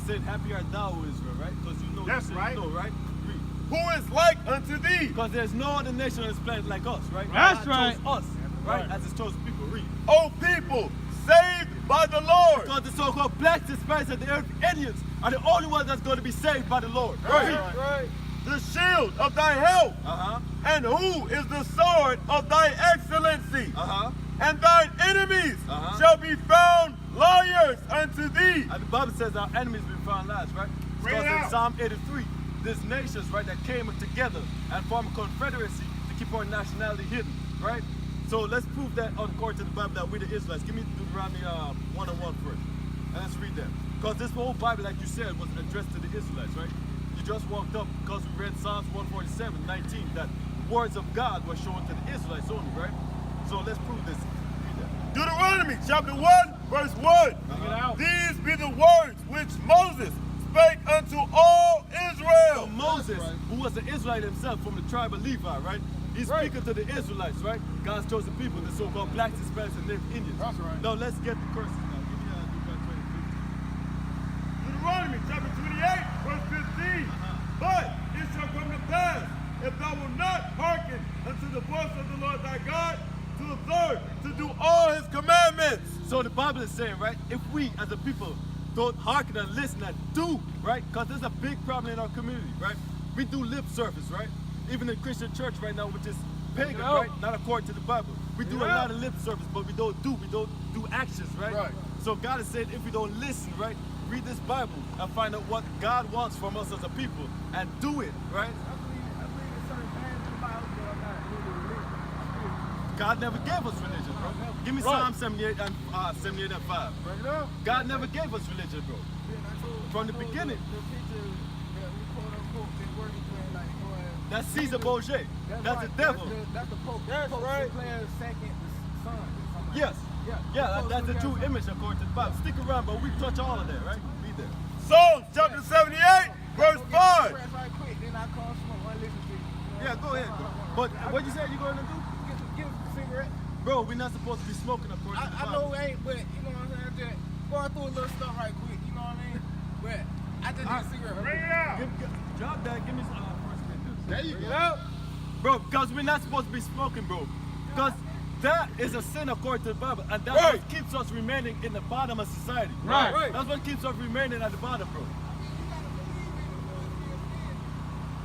saying, happy art thou, Israel, right? Because you know. That's right. You know, right? Read. Who is like unto thee? Because there's no other nation on this planet like us, right? That's God right. chose us, right? As his chosen people. Read. O people, saved by the Lord. Because the so-called blacks, Hispanics, and the Indians are the only ones that's going to be saved by the Lord. Right. The shield of thy help. And who is the sword of thy excellency? And thine enemies shall be found liars unto thee. And the Bible says our enemies will be found liars, right? Because in Psalm 83, there's nations, right, that came together and formed a confederacy to keep our nationality hidden, right? So let's prove that according to the Bible that we're the Israelites. Give me Deuteronomy 1:1 first. And let's read that. Because this whole Bible, like you said, was addressed to the Israelites, right? You just walked up because we read Psalms 147:19 that the words of God were shown to the Israelites only, right? So let's prove this. Read that. Deuteronomy chapter 1, verse 1. These be the words which Moses spake unto all Israel. So Moses, who was an Israelite himself from the tribe of Levi, right? He's speaking to the Israelites, right? God's chosen people, the so-called blacks, Hispanics, and Native Indians. That's right. Now let's get the curses now. Give me Deuteronomy chapter 28, verse 15. But it shall come to pass, if thou wilt not hearken unto the voice of the Lord thy God, to observe, to do all his commandments. So the Bible is saying, right, if we as a people don't hearken and listen and do, right, because there's a big problem in our community, right? We do lip service, right? Even in Christian church right now, which is pagan, right? Not according to the Bible. We do a lot of lip service, but we don't do actions, right? So God is saying if we don't listen, right, read this Bible and find out what God wants from us as a people and do it, right? God never gave us religion, bro. Give me Psalm 78 and 5. God never gave us religion, bro. From the beginning. That's Caesar Borgia. That's the devil. That's the Pope. That's right. Playing second son. Yes. Yeah, that's the true image according to the Bible. Stick around, but we touch all of that, right? Read that. Psalms chapter 78, verse 5. Right quick, then I call someone listen to you. Yeah, go ahead, bro. But what you said you going to do? Get a cigarette. Bro, we're not supposed to be smoking according to the I Bible. know it ain't, but you know what I'm saying? Just going through a little stuff right quick, you know what I mean? But I just need a cigarette. Bring it out. Drop that, give me some first. There you go. Bro, because we're not supposed to be smoking, bro. Because that is a sin according to the Bible. And that's what keeps us remaining in the bottom of society. Right. That's what keeps us remaining at the bottom, bro.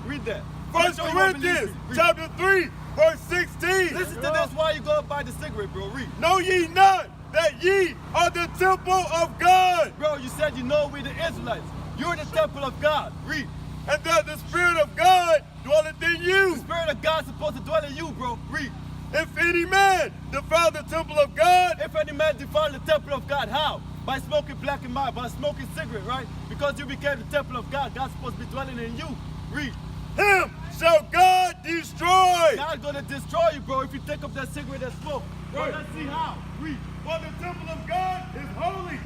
Read that. 1 Corinthians chapter 3, verse 16. Listen to this while you go buy the cigarette, bro. Read. Know ye not that ye are the temple of God? Bro, you said you know we're the Israelites. You're the temple of God. Read. And that the Spirit of God dwelleth in you. The Spirit of God's supposed to dwell in you, bro. Read. If any man defile the temple of God, If any man defile the temple of God, how? By smoking black and mild, by smoking cigarette, right? Because you became the temple of God. God's supposed to be dwelling in you. Read. him shall God destroy. God's gonna destroy you, bro, if you take up that cigarette and smoke. Bro, Right. let's see how. Read. For the temple of God is holy,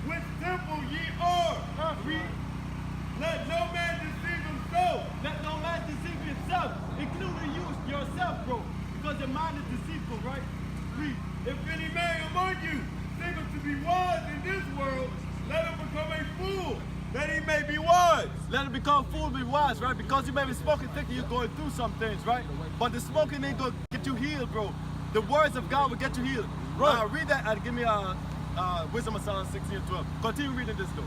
which temple ye are. Read. Let no man deceive himself. Let no man deceive himself, including you yourself, bro. Because your mind is deceitful, right? Read. If any man among you thinketh to be wise in this world, let him become a fool, that he may be wise. Let it become fool, be wise, right? Because you may be smoking, thinking you're going through some things, right? But the smoking ain't gonna get you healed, bro. The words of God will get you healed. Right. Read that and give me Wisdom of Solomon 16 and 12. Continue reading this, though.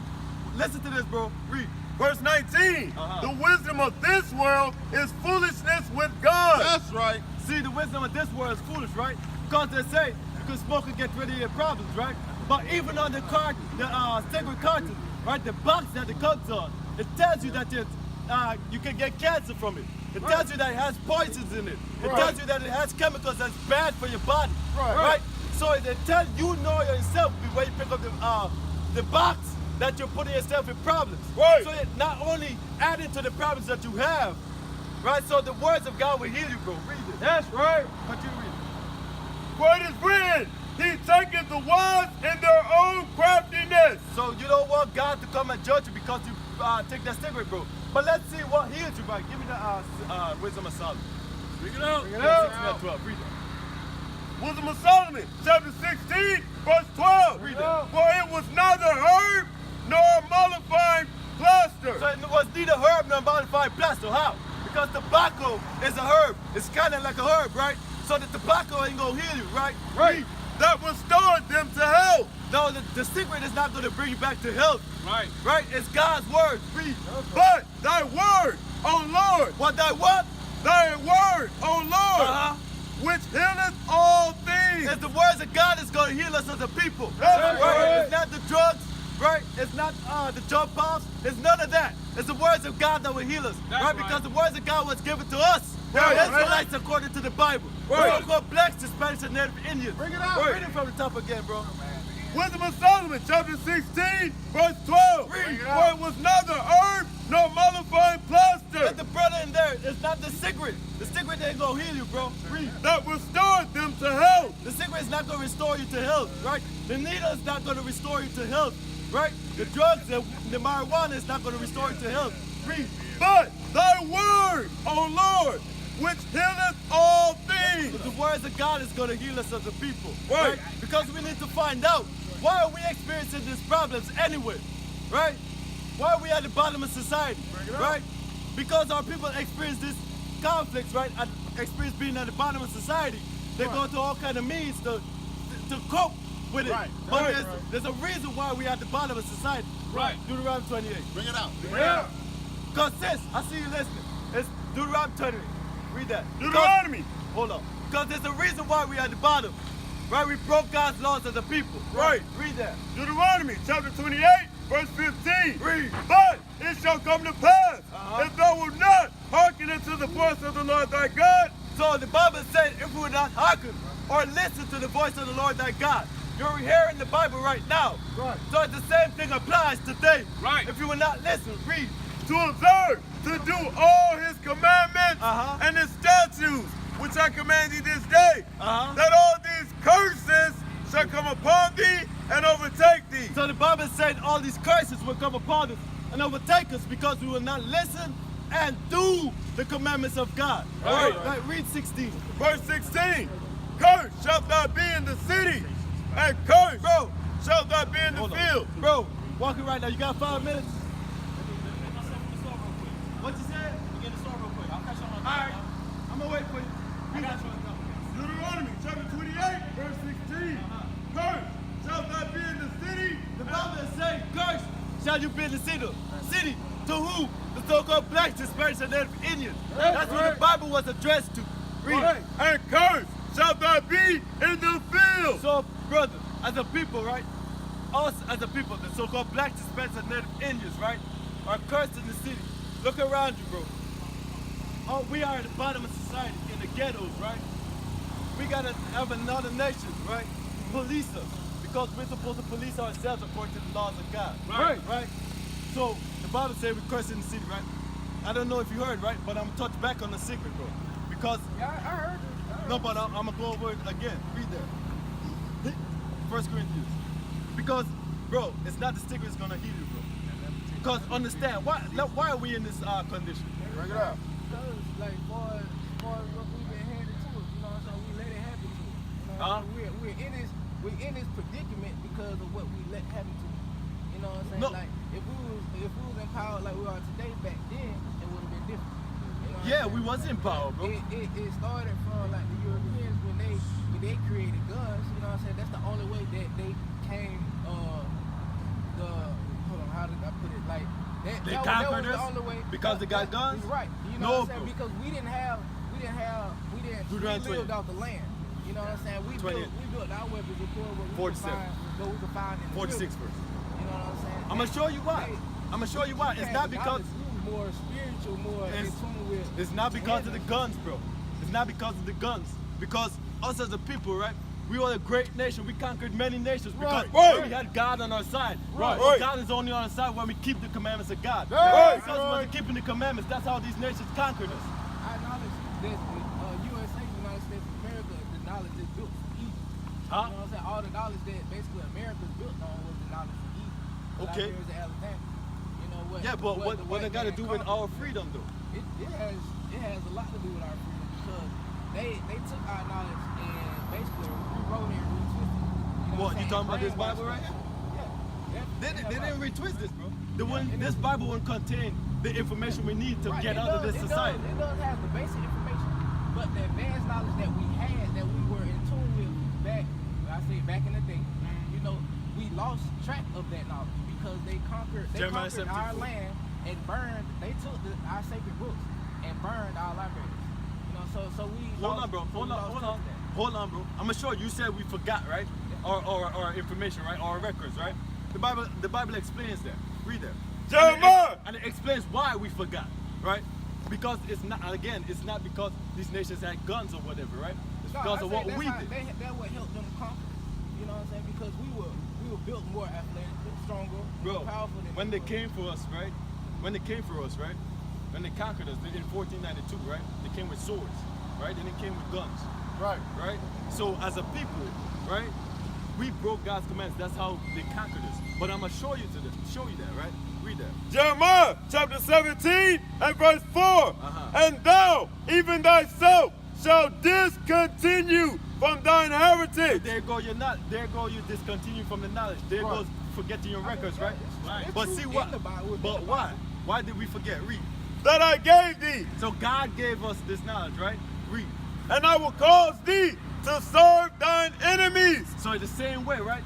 Listen to this, bro. Read. Verse 19, the wisdom of this world is foolishness with God. That's right. See, the wisdom of this world is foolish, right? Because they say you can smoke and get rid of your problems, right? But even on the cart, the cigarette carton, right, the box that it comes on, it tells you that you can get cancer from it. It tells you that it has poisons in it. It tells you that it has chemicals that's bad for your body, right? So they tell you know yourself when you pick up the box that you're putting yourself in problems. Right. So it not only adding to the problems that you have, right? So the words of God will heal you, bro. Read it. That's right. Continue reading. For it is written, he taketh the wise in their own craftiness. So you don't want God to come and judge you because you take that cigarette, bro. But let's see what heals you, right? Give me the Wisdom of Solomon. Bring it out. Bring it out. 16 and 12. Read it. Wisdom of Solomon, chapter 16, verse 12. Read it. For it was neither herb nor mollifying plaster. So it was neither herb nor modified plaster. How? Because tobacco is a herb. It's kind of like a herb, right? So the tobacco ain't gonna heal you, right? Right. That restored them to health. No, the secret is not gonna bring you back to health. Right. Right? It's God's word. Read. But thy word, O Lord, What that what? thy word, O Lord, Uh-huh. which healeth all things. It's the words of God that's gonna heal us as a people. That's Right? right. It's not the drugs, right? It's not the jump offs. It's none of that. It's the words of God that will heal us. That's Right? right. Because the words of God was given to us. Right, The right. Israelites according to the Bible. Right. We're called blacks, Hispanics, and Native Indians. Bring it out. Read it from the top again, bro. Wisdom of Solomon, chapter 16, verse 12. Read. For it was neither herb nor mollifying plaster But the brother in there is not the secret. The secret ain't gonna heal you, bro. Read. that restored them to health. The secret is not gonna restore you to health, right? The needle is not gonna restore you to health, right? The drugs, the marijuana is not gonna restore you to health. Read. But thy word, O Lord, which healeth all things. But the words of God is gonna heal us as a people, Right. Because we need to find out why are we experiencing these problems anyway, right? Why are we at the bottom of society, right? Because our people experience these conflicts, right? And experience being at the bottom of society. They go to all kind of means to cope with it. Right. But Right. there's a reason why we're at the bottom of society. Right. Deuteronomy 28. Bring it out. Yeah. Because sis, I see you listening. It's Deuteronomy 28. Read that. Deuteronomy. Hold on. Because there's a reason why we're at the bottom. Right? We broke God's laws as a people. Right. Read that. Deuteronomy, chapter 28, verse 15. Read. But it shall come to pass, Uh-huh. if thou wilt not hearken unto the voice of the Lord thy God. So the Bible said if we would not hearken or listen to the voice of the Lord thy God. You're hearing the Bible right now. Right. So the same thing applies today. Right. If you will not listen, read. To observe, to do all his commandments Uh-huh. and his statutes, which I command thee this day, Uh-huh. that all these curses shall come upon thee and overtake thee. So the Bible said all these curses will come upon us and overtake us because we will not listen and do the commandments of God. Right. Right. Read 16. Verse 16, cursed shalt thou be in the city, and cursed Bro. shalt thou be in the Hold on. field. Bro, walking right now. You got 5 minutes? What you said? Get the store real quick. I'll catch you on All right. I'm going to wait for you. I got you. Deuteronomy chapter 28, verse 16, cursed shalt thou be in the city. The Bible is saying, cursed shall you be in the city. To who? The so-called blacks, Hispanics, and Native Indians. That's what the Bible was addressed to. Read it. And cursed shalt thou be in the field. So, brother, as a people, right? Us as a people, the so-called blacks, Hispanics, and Native Indians, right? Are cursed in the city. Look around you, bro. Oh, we are at the bottom of society, in the ghettos, right? We gotta have another nation, right? Police us. Because we're supposed to police ourselves according to the laws of God. Right. Right? So, the Bible says we curse in the city, right? I don't know if you heard, right? But I'm gonna touch back on the secret, bro. Because Yeah, I heard you. no, but I'm gonna go over it again. Read that. 1 Corinthians. Because, bro, it's not the sticker that's gonna heal you, bro. Because understand, why are we in this condition? Bring it out. Because, like, for what we've been handed to us, you know what I'm saying? We let it happen to us. You know what I'm saying? We're in this predicament because of what we let happen to us. You know what I'm saying? No. Like, if we was empowered like we are today, back then, it would have been different. You know what Yeah, I'm we saying? was in power, bro. It started from like the Europeans when they created guns. You know what I'm saying? That's the only way that they came. Hold on, how did I put it? Like They that conquered was the us only way because they got guns? Right. You know No, what I'm saying? bro. Because we lived off the land. You know what I'm saying? We 28. built our weapons before what we 47. could find in the 46 wilderness. verse. You know what I'm saying? I'm gonna show you why. I'm gonna show you why. It's not because more spiritual, more in It's- tune with. it's not because of the guns, bro. It's not because of the guns. Because us as a people, right? We are a great nation. We conquered many nations because Right. we had God on our side. Right. But God is only on our side when we keep the commandments of God. Right. Because we wasn't keeping the commandments, that's how these nations conquered us. I acknowledge that USA, United States of America, the knowledge is built from Egypt. Huh? You know what I'm saying? All the knowledge that basically America's built on was the knowledge from Egypt. Okay. Liberia is Alabama. You know what? Yeah, but what the it white got to man do with conquered. our freedom, though? It has a lot to do with our freedom because they took our knowledge and basically rewrote it and retwisted it. You know What, I'm you saying? talking about this Brainwashed Bible right us. here? Yeah. They didn't retwist this, bro. This Bible wouldn't contain the information we need to get out of this society. It does have the basic information, but the advanced knowledge that we had, that we were in tune with back in the day, you know, we lost track of that knowledge because they conquered our land and burned. They took our sacred books and burned our libraries. You know, so we. Hold on, bro. Hold on, bro. I'm sure you said we forgot, right? Or information, right? Or records, right? The Bible explains that. Read that. Jeremiah! And it explains why we forgot, right? Because it's not because these nations had guns or whatever, right? It's because of what we did. That would help them conquer. You know what I'm saying? Because we were built more athletic, stronger, more powerful than when they came for us, right? When they conquered us in 1492, right? They came with swords, right? Then they came with guns. Right. Right? So as a people, right? We broke God's commands. That's how they conquered us. But I'm gonna show you that, right? Read that. Jeremiah chapter 17 and verse 4. And thou, even thyself, shall discontinue from thine heritage. There go you discontinue from the knowledge. There goes forgetting your records, right? But see what? But why? Why did we forget? Read. That I gave thee. So God gave us this knowledge, right? Read. And I will cause thee to serve thine enemies. So the same way, right?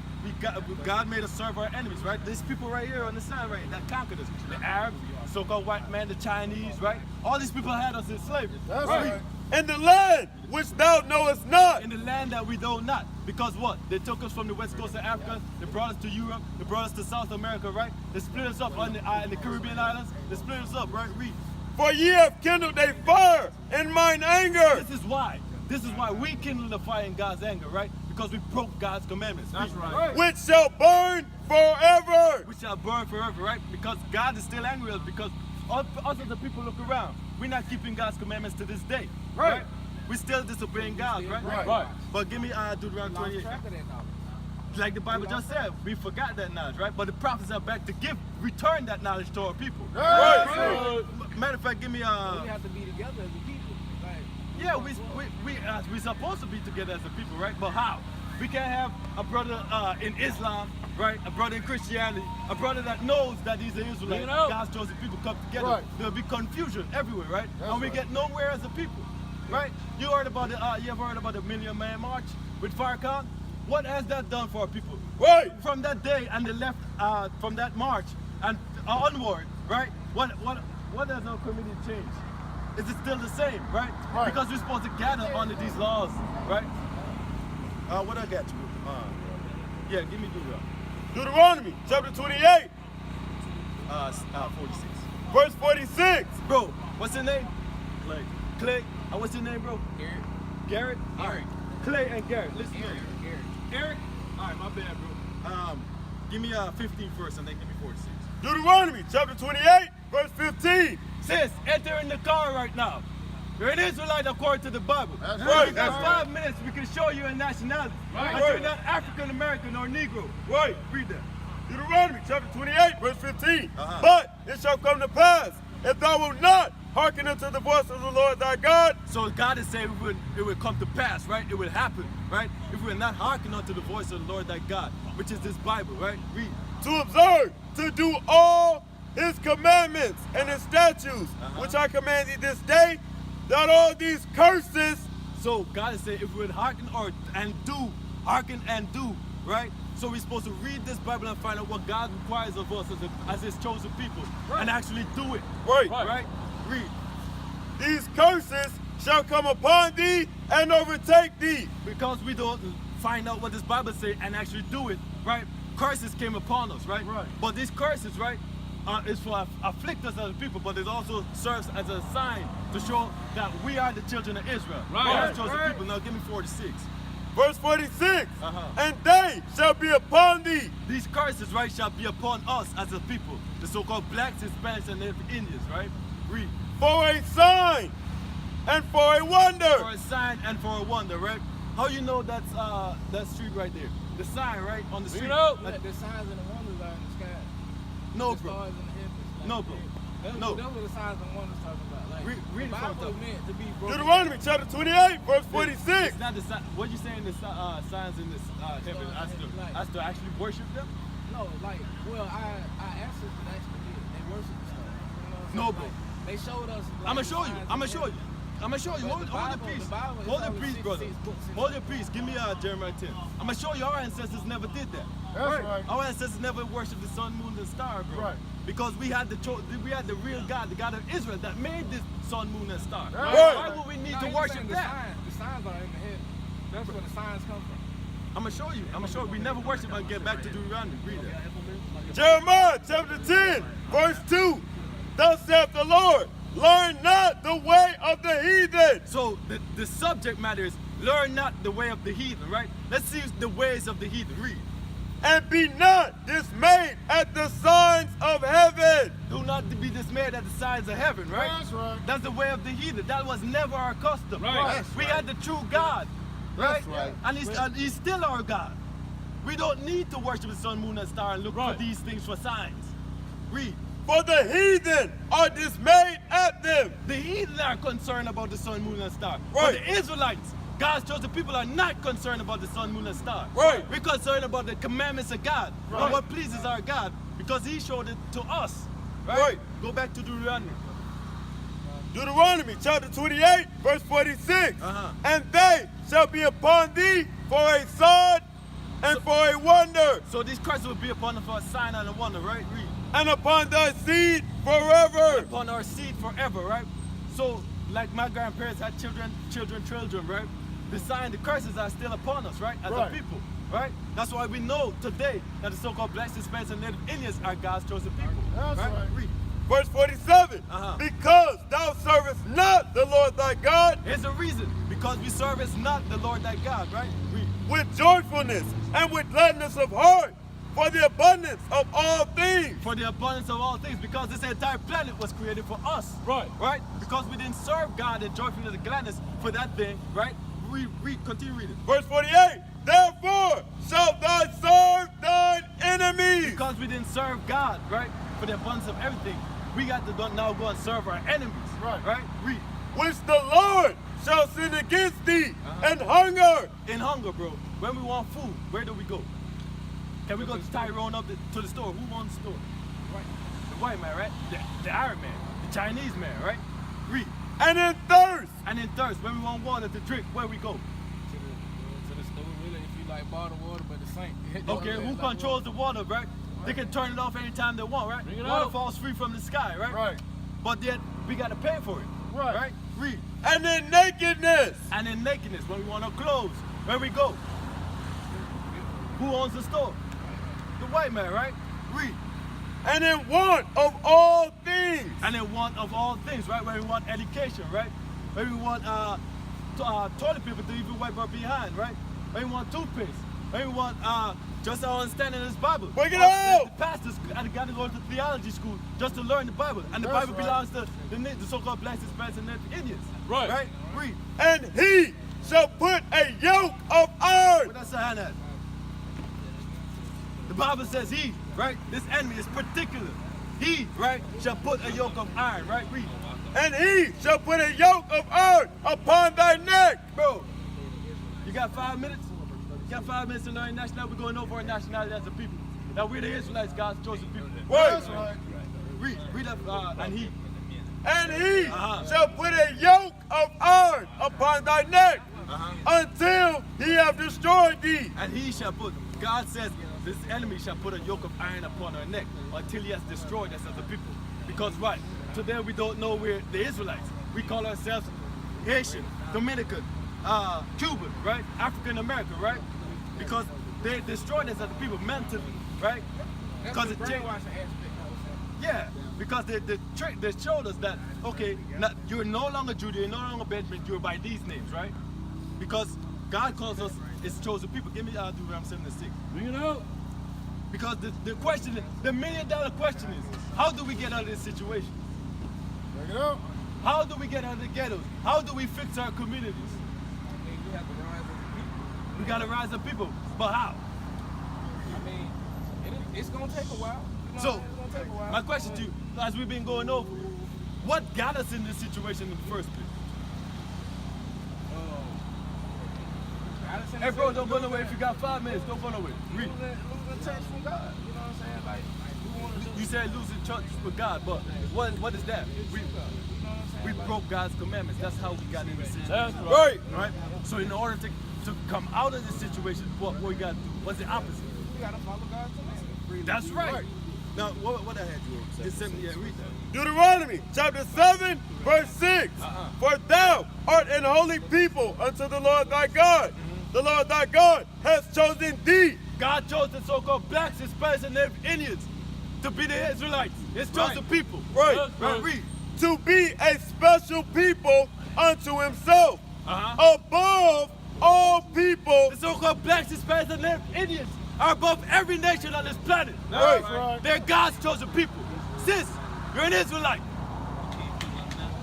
God made us serve our enemies, right? These people right here on the side, right, that conquered us. The Arabs, so-called white man, the Chinese, right? All these people had us in slavery. That's right. In the land which thou knowest not. In the land that we know not. Because what? They took us from the west coast of Africa, they brought us to Europe, they brought us to South America, right? They split us up on the Caribbean islands. They split us up, right? Read. For ye have kindled a fire in mine anger. This is why we kindled the fire in God's anger, right? Because we broke God's commandments. That's right. Which shall burn forever. Which shall burn forever, right? Because God is still angry with us, because us as the people look around. We're not keeping God's commandments to this day. Right? We're still disobeying God, right? But give me Deuteronomy 28. Like the Bible just said, we forgot that knowledge, right? But the prophets are back to return that knowledge to our people. Right. Matter of fact, give me we have to be together as a people. Yeah, we're supposed to be together as a people, right? But how? We can't have a brother in Islam, right? A brother in Christianity, a brother that knows that he's an Israelite. God's chosen people come together. Right. There'll be confusion everywhere, right? And we get nowhere as a people, right? You ever heard about the Million Man March with Farrakhan? What has that done for our people? Right. From that day and the left, from that march and onward, right? What has our community changed? Is it still the same, right? Because we're supposed to gather under these laws, right? What I got you? Yeah, give me Deuteronomy chapter 28. 46. Verse 46. Bro, what's your name? Clay. What's your name, bro? Garrett? All right. Clay and Garrett. Listen to me. Eric? All right, my bad, bro. Give me 15 first and then give me 46. Deuteronomy chapter 28, verse 15. Sis, enter in the car right now. You're an Israelite according to the Bible. That's right. In 5 minutes, we can show you a nationality. But you're not African American or Negro. Right. Read that. Deuteronomy chapter 28, verse 15. But it shall come to pass, if thou wilt not hearken unto the voice of the Lord thy God. So God is saying it would come to pass, right? It would happen, right? If we're not hearkening unto the voice of the Lord thy God, which is this Bible, right? Read. To observe, to do all his commandments and his statutes, which I command thee this day, that all these curses. So God is saying if we would hearken and do, right? So we're supposed to read this Bible and find out what God requires of us as his chosen people and actually do it. Right? Read. These curses shall come upon thee and overtake thee. Because we don't find out what this Bible says and actually do it, right? Curses came upon us, right? But these curses, right, is for afflict us as a people, but it also serves as a sign to show that we are the children of Israel. God's chosen people. Now give me 46. Verse 46. And they shall be upon thee. These curses, right, shall be upon us as a people, the so-called blacks, Hispanics, and Indians, right? Read. For a sign and for a wonder. For a sign and for a wonder, right? How you know that's that street right there? The sign, right, on the street. You know, the signs and the wonders are in the sky. No, the bro. Stars in the heavens. Like, No, bro. That's what the signs and wonders talking about. Like, read the it from Bible is meant to be broken. Deuteronomy chapter 28, verse 46. It's not the sign. What you saying? The signs in this heaven? As to actually worship them? No, like, well, our ancestors actually did. They worshiped the stars. You know what I'm No, saying? bro. Like, they showed us. Like, I'm gonna show you. signs I'm gonna of show you. I'm gonna show you. But Hold the your Bible- peace. the Bible is Hold your only peace, brother. 66 books in Hold the your peace. Give me Jeremiah 10. I'm gonna show you our ancestors never did that. That's right. Our ancestors never worshipped the sun, moon, and star, bro. Right. Because we had the real God, the God of Israel, that made this sun, moon, and star. Right. Why would we need No, to he's worship saying that? The signs are in the head. That's where the signs come from. I'm gonna show you. I'm gonna show you. We never worship and get back to Deuteronomy. Read it. Jeremiah chapter 10, verse 2. Thus saith the Lord, learn not the way of the heathen. So the subject matter is learn not the way of the heathen, right? Let's see the ways of the heathen. Read. And be not dismayed at the signs of heaven. Do not be dismayed at the signs of heaven, right? That's right. That's the way of the heathen. That was never our custom. Right. That's We right. had the true God, right? That's right. And he's still our God. We don't need to worship the sun, moon, and star and look Right. for these things for signs. Read. For the heathen are dismayed at them. The heathen are concerned about the sun, moon, and star. Right. But the Israelites, God's chosen people, are not concerned about the sun, moon, and star. Right. We're concerned about the commandments of God. Right. And what pleases our God, because he showed it to us. Right? Right. Go back to Deuteronomy. Deuteronomy chapter 28, verse 46. Uh-huh. And they shall be upon thee for a sign and for a wonder, So these curses will be upon us for a sign and a wonder, right? Read. and upon thy seed forever. Upon our seed forever, right? So, like my grandparents had children, right? The sign, the curses are still upon us, right? As Right. a people, right? That's why we know today that the so-called Blacks, Hispanics, and Native Indians are God's chosen people. That's right. Read. Verse 47. Uh-huh. Because thou servest not the Lord thy God Here's the reason. Because we service not the Lord thy God, right? Read. with joyfulness and with gladness of heart, for the abundance of all things. For the abundance of all things, because this entire planet was created for us. Right. Right? Because we didn't serve God in joyfulness and gladness for that thing, right? Read, continue reading. Verse 48. Therefore shalt thou serve thine enemies. Because we didn't serve God, right? For the abundance of everything, we got to now go and serve our enemies. Right. Read. Which the Lord shall send against thee and hunger. In hunger, bro. When we want food, where do we go? Can we go to Tyrone up to the store? Who wants the store? The white man, right? The Arab man, the Chinese man, right? Read. And in thirst. And in thirst, when we want water to drink, where we go? To the store, really, if you like bottled water, but the sink. Okay, who controls the water, right? They can turn it off anytime they want, right? Bring it Water out. falls free from the sky, right? Right. But then we got to pay for it. Right. Read. And in nakedness. And in nakedness, when we want our clothes, where we go? Who owns the store? The white man, right? Read. And in want of all things. And in want of all things, right? When we want education, right? When we want toilet paper to even wipe our behind, right? When we want toothpaste. When we want just our understanding of this Bible. Bring it Us, out! The pastors got to go to theology school just to learn the Bible. And the That's Bible right. belongs to the so-called Blacks, Hispanics, and Native Indians. Right. Right? Read. And he shall put a yoke of iron. What that's a hand at? The Bible says he, right? This enemy is particular. He, right, shall put a yoke of iron, right? Read. And he shall put a yoke of iron upon thy neck. Bro, you got 5 minutes? You got 5 minutes to learn nationality. We're going over our nationality as a people. Now we're the Israelites, God's chosen people. Right. Read up, and he. And he Uh-huh. shall put a yoke of iron upon thy neck Uh-huh. until he have destroyed thee. And he shall put, God says, this enemy shall put a yoke of iron upon our neck until he has destroyed us as a people. Because what? Today we don't know we're the Israelites. We call ourselves Haitian, Dominican, Cuban, right? African American, right? Because they destroyed us as a people mentally, right? Because That's the it changed. brainwashing aspect of it. Yeah, because they showed us that, okay, you're no longer Judah, you're no longer Benjamin, you're by these names, right? Because God calls us his chosen people. Give me Deuteronomy 7:6. Bring it out. Because the question, the $1 million question is, how do we get out of this situation? Bring it out. How do we get out of the ghettos? How do we fix our communities? I mean, you have to rise as a people. We gotta rise up people, but how? I mean, it's gonna take a while. You know, So, it's gonna take a while. my question to you, as we've been going over, what got us in this situation in the first place? Got us in Hey, the bro, sense don't of go nowhere if you got 5 minutes. Don't go nowhere. Read. losing touch from God. You know what I'm saying? Like we want to You said losing touch with God, but what is that? We broke God's commandments. That's how we got in this situation. Right. Right? So in order to come out of this situation, what we got to do? What's the opposite? we gotta follow God's commandments. That's right. Now, what I had you on? It's simply, yeah, read that. Deuteronomy chapter 7, verse 6. For thou art an holy people unto the Lord thy God. The Lord thy God has chosen thee. God chose the so-called blacks, Hispanics, and Native Indians to be the Israelites. His chosen people. Right. Right. Read. To be a special people unto himself. Above all people. The so-called blacks, Hispanics, and Native Indians are above every nation on this planet. Right. They're God's chosen people. Sis, you're an Israelite.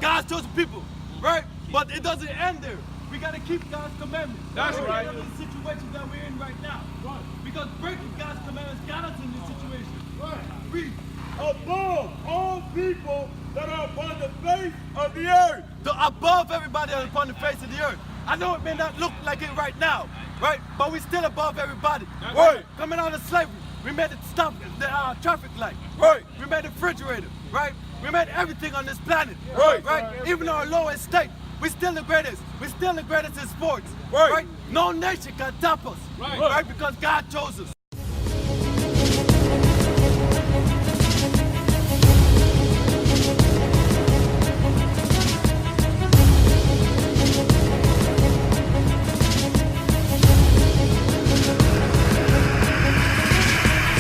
God's chosen people, right? But it doesn't end there. We gotta keep God's commandments. That's right. Because of the situation that we're in right now. Right. Because breaking God's commandments got us in this situation. Right. Read. Above all people that are upon the face of the earth. Above everybody upon the face of the earth. I know it may not look like it right now, right? But we're still above everybody. Right. Coming out of slavery, we made it stop the traffic light. Right. We made a refrigerator, right? We made everything on this planet. Right. Right. Even our lowest state, we're still the greatest. We're still the greatest in sports. Right. No nation can top us. Right. Because God chose us.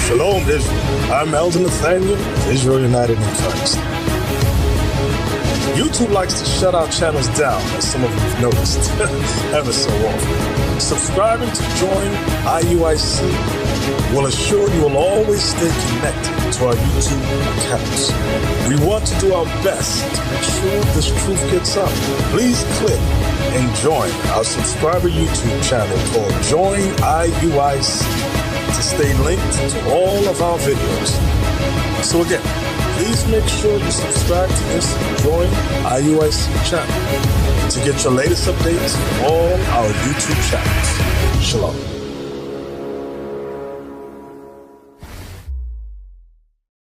Shalom, Israel. I'm Elder Nathaniel of Israel United in Christ. YouTube likes to shut our channels down, as some of you have noticed, ever so often. Subscribing to join IUIC will assure you will always stay connected to our YouTube accounts. We want to do our best to make sure this truth gets out. Please click and join our subscriber YouTube channel called Join IUIC to stay linked to all of our videos. So again, please make sure you subscribe to this Join IUIC channel to get your latest updates from all our YouTube channels. Shalom.